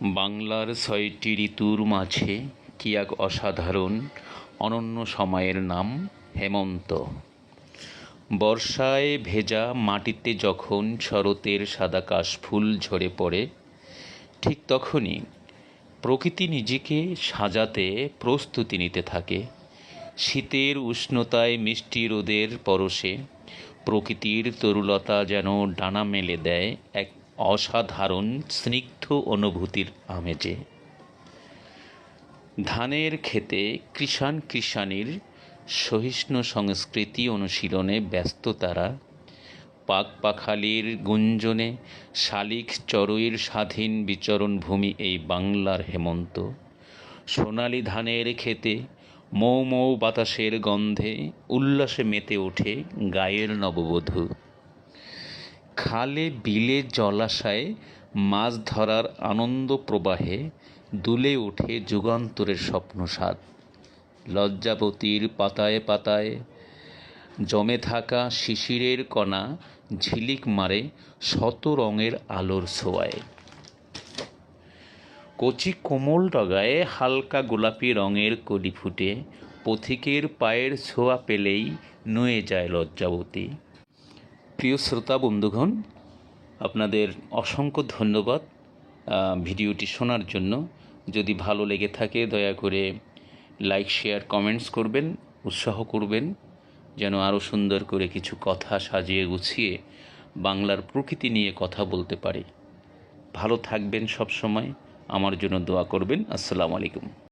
বাংলার ৬টি ঋতুর মাঝে কী এক অসাধারণ অনন্য সময়ের নাম হেমন্ত। বর্ষায় ভেজা মাটিতে যখন শরতের সাদা কাশফুল ঝরে পড়ে, ঠিক তখনই প্রকৃতি নিজেকে সাজাতে প্রস্তুতি নিতে থাকে। শীতের উষ্ণতায়, মিষ্টি রোদের পরশে প্রকৃতির তরুলতা যেন ডানা মেলে দেয় এক অসাধারণ স্নিগ্ধ অনুভূতির আমেজে। ধানের ক্ষেতে কৃষাণীর সহিষ্ণু সংস্কৃতি অনুশীলনে ব্যস্ত তারা। পাখপাখালির গুঞ্জনে শালিক চড়ুইয়ের স্বাধীন বিচরণ ভূমি এই বাংলার হেমন্ত। সোনালি ধানের ক্ষেতে মৌ মৌ বাতাসের গন্ধে উল্লাসে মেতে ওঠে গায়ের নববধূ। খালে বিলে জলাশয়ে মাছ ধরার আনন্দ প্রবাহে দুলে ওঠে যুগান্তরের স্বপ্নসাদ। লজ্জাবতীর পাতায় পাতায় জমে থাকা শিশিরের কণা ঝিলিক মারে শত রঙের আলোর ছোঁয়ায়। কচি কোমল ডগায় হালকা গোলাপি রঙের কলি ফুটে পথিকের পায়ের ছোঁয়া পেলেই নুয়ে যায় লজ্জাবতী। প্রিয় শ্রোতা বন্ধুগণ, আপনাদের অসংখ্য ধন্যবাদ ভিডিওটি শোনার জন্য। যদি ভালো লেগে থাকে দয়া করে লাইক, শেয়ার, কমেন্টস করবেন, উৎসাহ করবেন যেন আরও সুন্দর করে কিছু কথা সাজিয়ে গুছিয়ে বাংলার প্রকৃতি নিয়ে কথা বলতে পারি। ভালো থাকবেন, সব সময় আমার জন্য দোয়া করবেন। আসসালামু আলাইকুম।